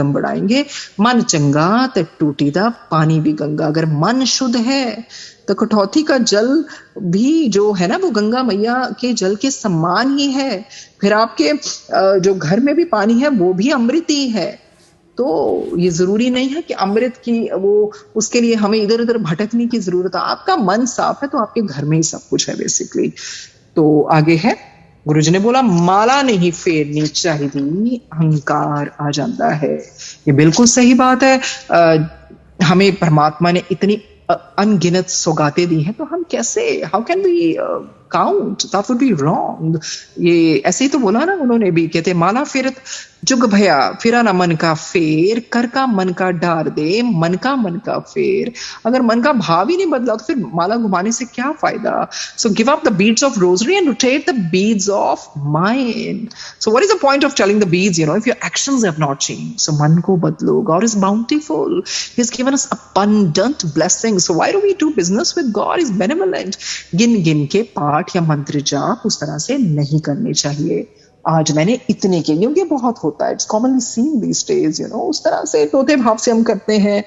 कदम बढ़ाएंगे। मन चंगा तो टूटी दा पानी भी गंगा। अगर मन शुद्ध है तो कटौती का जल भी जो है ना वो गंगा मैया के जल के समान ही है। फिर आपके जो घर में भी पानी है वो भी अमृत ही है। तो ये जरूरी नहीं है कि अमृत की वो उसके लिए हमें इधर उधर भटकने की जरूरत है। आपका मन साफ है तो आपके घर में ही सब कुछ है बेसिकली। तो आगे है, गुरुजी ने बोला माला नहीं फेरनी चाहिए, अहंकार आ जाता है। ये बिल्कुल सही बात है। हमें परमात्मा ने इतनी अनगिनत सौगातें दी हैं, तो हम कैसे, how can we count, that would be wrong. ये ऐसे ही तो बोला ना उन्होंने भी, कहते माला फेरत जुग भया फिरा ना मन का फेर, कर का मन का डार दे मन का फेर। अगर मन का भाव ही नहीं बदला तो फिर माला घुमाने से क्या फायदा। So give up the beads of rosary and rotate the beads of mind. So what is the point of telling the beads, you know, if your actions have not changed. So मन को बदलो, God is bountiful, he has given us abundant blessings. So why do we do business with God? He's benevolent. गिन गिन के पाठ या मंत्र जाप उस तरह से नहीं करने चाहिए। आज मैंने इतने के, क्योंकि बहुत होता है, it's commonly seen these days, you know, उस तरह से टोटे भाव से हम करते हैं।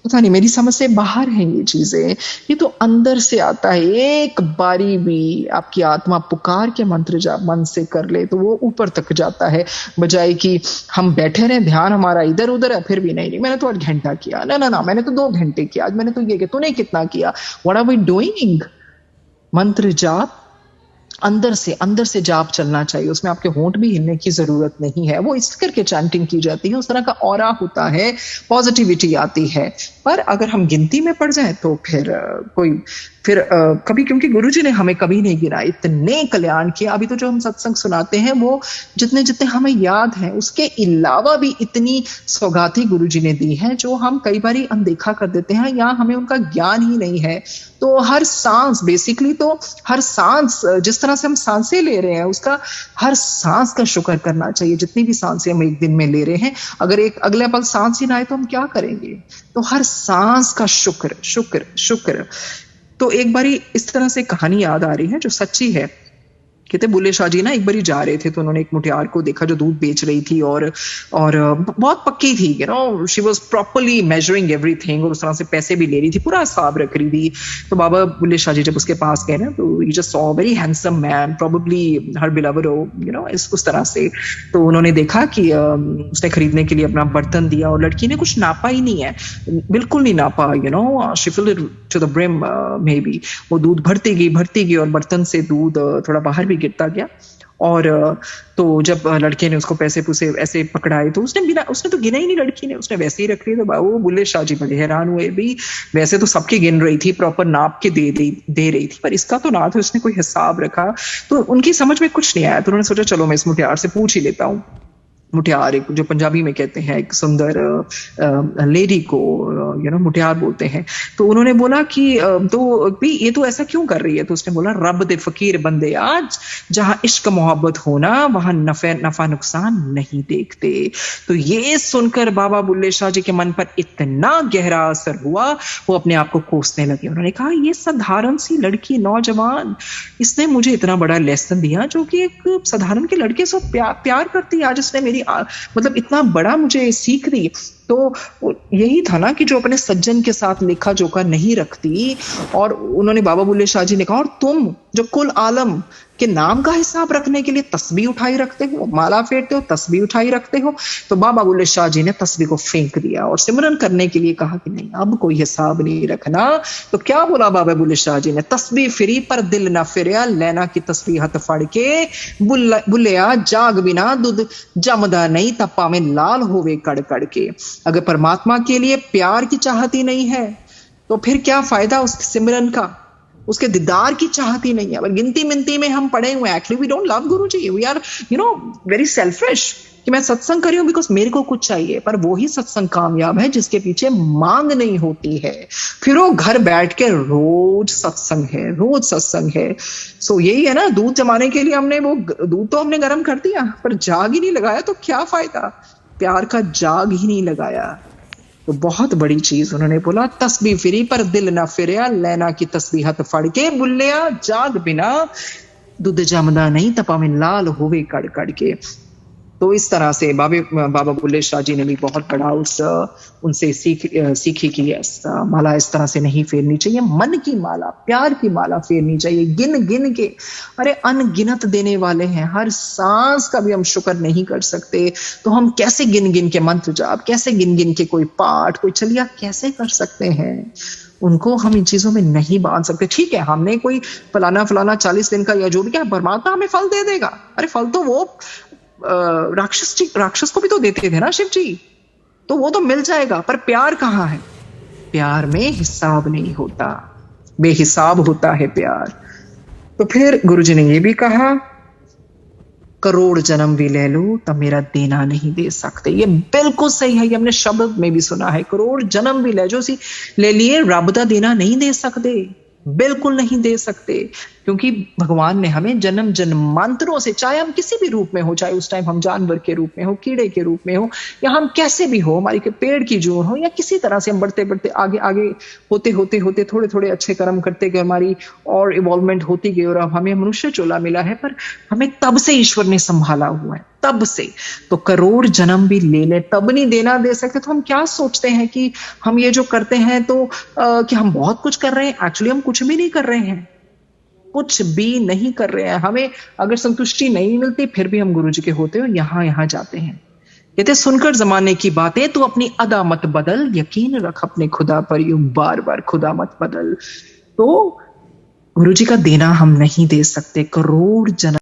पता नहीं, मेरी समझ से बाहर हैं ये चीजें। ये तो अंदर से आता है। एक बारी भी आपकी आत्मा पुकार के मंत्र जाप मन से कर ले तो वो ऊपर तक जाता है, बजाय कि हम बैठे रहे, ध्यान हमारा इधर उधर है, फिर भी नहीं मैंने तो 8 घंटा किया, ना मैंने तो 2 घंटे किया, आज मैंने तो ये किया, तूने कितना किया, व्हाट आर वी डूइंग। मंत्र जाप अंदर से जाप चलना चाहिए, उसमें आपके होंठ भी हिलने की जरूरत नहीं है। वो इस करके चैंटिंग की जाती है, उस तरह का ऑरा होता है, पॉजिटिविटी आती है। पर अगर हम गिनती में पड़ जाए तो फिर कभी, क्योंकि गुरुजी ने हमें कभी नहीं गिना, इतने कल्याण किए। अभी तो जो हम सत्संग सुनाते हैं वो जितने जितने हमें याद हैं, उसके अलावा भी इतनी सौगातें गुरुजी ने दी हैं जो हम कई बार अनदेखा कर देते हैं या हमें उनका ज्ञान ही नहीं है। तो हर सांस, बेसिकली तो हर सांस, जिस तरह से हम सांसें ले रहे हैं उसका हर सांस का शुक्र करना चाहिए। जितनी भी सांसें हम एक दिन में ले रहे हैं, अगर एक अगले पल सांस ही ना आए तो हम क्या करेंगे। तो हर सांस का शुक्र शुक्र शुक्र। तो एक बारी इस तरह से कहानी याद आ रही है जो सच्ची है। कहते बुल्ले शाह जी ना एक बारी जा रहे थे तो उन्होंने एक मुटियार को देखा जो दूध बेच रही थी और बहुत पक्की थी, you know, she was properly measuring everything और उस तरह से पैसे भी ले रही थी, पूरा हिसाब रख रही थी। तो बाबा बुल्ले शाह जी जब उसके पास गए ना तो he just saw very handsome man, probably her beloved, you know, उस तरह से। तो उन्होंने देखा कि उसने खरीदने के लिए अपना बर्तन दिया और लड़की ने कुछ नापा ही नहीं है, बिल्कुल नहीं नापा, you know, she filled it to the brim maybe. वो दूध भरती गई और बर्तन से दूध थोड़ा बाहर भी गिरता गया। और तो जब लड़के ने उसको पैसे पूसे ऐसे पकड़ाए तो उसने तो गिना ही नहीं, लड़की ने, उसने वैसे ही रख लिया। तो बाबू बुल्ले शाह जी बड़े हैरान हुए, भी वैसे तो सबके गिन रही थी, प्रॉपर नाप के दे रही थी, पर इसका तो ना तो इसने कोई हिसाब रखा। तो उनकी समझ में कुछ नहीं आया, तो उन्होंने सोचा चलो मैं इस मुटियार से पूछ ही लेता हूँ। मुटियार, एक जो पंजाबी में कहते हैं एक सुंदर लेडी को, यू नो, मुटियार बोलते हैं। तो उन्होंने बोला कि तो भी ये तो ऐसा क्यों कर रही है। तो उसने बोला रब दे फकीर बंदे आज, जहां इश्क मोहब्बत होना वहां नफा नुकसान नहीं देखते। तो ये सुनकर बाबा बुल्ले शाह जी के मन पर इतना गहरा असर हुआ, वो अपने आप को कोसने लगे। उन्होंने कहा ये साधारण सी लड़की, नौजवान, इसने मुझे इतना बड़ा लेसन दिया जो कि एक साधारण के लड़के से प्यार करती है। आज इसने मेरी मतलब इतना बड़ा मुझे सीख दी। तो यही था ना कि जो अपने सज्जन के साथ लेखा जोखा नहीं रखती। और उन्होंने बाबा बुल्ले शाह जी ने कहा और तुम जो कुल आलम के नाम का हिसाब रखने के लिए तस्बीह उठाई रखते हो, माला फेरते हो, तस्बीह उठाई रखते हो। तो बाबा बुल्ले शाह जी ने तस्बीह को फेंक दिया और सिमरन करने के लिए कहा कि नहीं अब कोई हिसाब नहीं रखना। तो क्या बोला बाबा बुल्ले शाह जी ने, तस्बीह फिरी पर दिल ना फिरिया, लेना की तस्बीह हथ फड़ के, बुल्लिया जाग बिना दूध जमदा नहीं, तपा में लाल होवे कड़ कड़ के। अगर परमात्मा के लिए प्यार की चाहत ही नहीं है तो फिर क्या फायदा उस सिमरन का, उसके दीदार की चाहत ही नहीं है। पर गिनती मिनती में हम पड़े हुए हैं। Actually we don't love Guruji, we are, you know, very selfish कि मैं सत्संग कर रही हूँ बिकॉज मेरे को कुछ चाहिए। पर वो ही सत्संग कामयाब है जिसके पीछे मांग नहीं होती है। फिर वो घर बैठ के रोज सत्संग है, रोज सत्संग है। सो यही है ना, दूध जमाने के लिए हमने वो दूध तो हमने गर्म कर दिया पर जाग ही नहीं लगाया, तो क्या फायदा, प्यार का जाग ही नहीं लगाया। तो बहुत बड़ी चीज उन्होंने बोला, तस्बीह फिरी पर दिल ना फिरिया, लेना की तस्बीह हथ फड़ के, बुल्लिया जाग बिना दूध जमदा नहीं, तपा में लाल होवे कड़ कड़ के। तो इस तरह से बाबा बुल्ले शाह जी ने भी बहुत बड़ा उनसे सीखी कि माला इस तरह से नहीं फेरनी चाहिए, मन की माला, प्यार की माला फेरनी चाहिए, गिन गिन के। अरे अनगिनत देने वाले हैं, हर सांस का भी हम शुक्र नहीं कर सकते, तो हम कैसे गिन गिन के मंत्र जाप, कैसे गिन गिन के कोई पाठ, कोई चलिया कैसे कर सकते हैं? उनको हम इन चीजों में नहीं बांध सकते। ठीक है, हमने कोई फलाना फलाना 40 दिन का या जो भी, क्या परमात्मा हमें फल दे देगा? अरे फल तो वो राक्षस को भी तो देते थे ना शिव जी, तो वो तो मिल जाएगा, पर प्यार कहाँ है? प्यार में हिसाब नहीं होता, बेहिसाब होता है प्यार। तो फिर गुरुजी ने ये भी कहा, करोड़ जन्म भी ले लो तब मेरा देना नहीं दे सकते। ये बिल्कुल सही है, ये हमने शब्द में भी सुना है, करोड़ जन्म भी ले जो सी ले लिए, रब दा देना नहीं दे सकते, बिल्कुल नहीं दे सकते। क्योंकि भगवान ने हमें जन्म जन्मांतरों से, चाहे हम किसी भी रूप में हो, चाहे उस टाइम हम जानवर के रूप में हो, कीड़े के रूप में हो, या हम कैसे भी हो, हमारी पेड़ की जोड़ हो, या किसी तरह से हम बढ़ते बढ़ते आगे आगे होते होते होते थोड़े थोड़े अच्छे कर्म करते गए, हमारी और इवॉल्वमेंट होती गई, और अब हमें मनुष्य चोला मिला है। पर हमें तब से ईश्वर ने संभाला हुआ है, तब से। तो करोड़ जन्म भी ले ले तब नहीं देना दे सकते। तो हम क्या सोचते हैं कि हम ये जो करते हैं तो कि हम बहुत कुछ कर रहे हैं। एक्चुअली हम कुछ भी नहीं कर रहे हैं, कुछ भी नहीं कर रहे हैं। हमें अगर संतुष्टि नहीं मिलती फिर भी हम गुरु जी के होते हैं, यहां यहां जाते हैं। कहते सुनकर जमाने की बातें तू अपनी अदा मत बदल, यकीन रख अपने खुदा पर यूं बार बार खुदा मत बदल। तो गुरु जी का देना हम नहीं दे सकते, करोड़ जन्म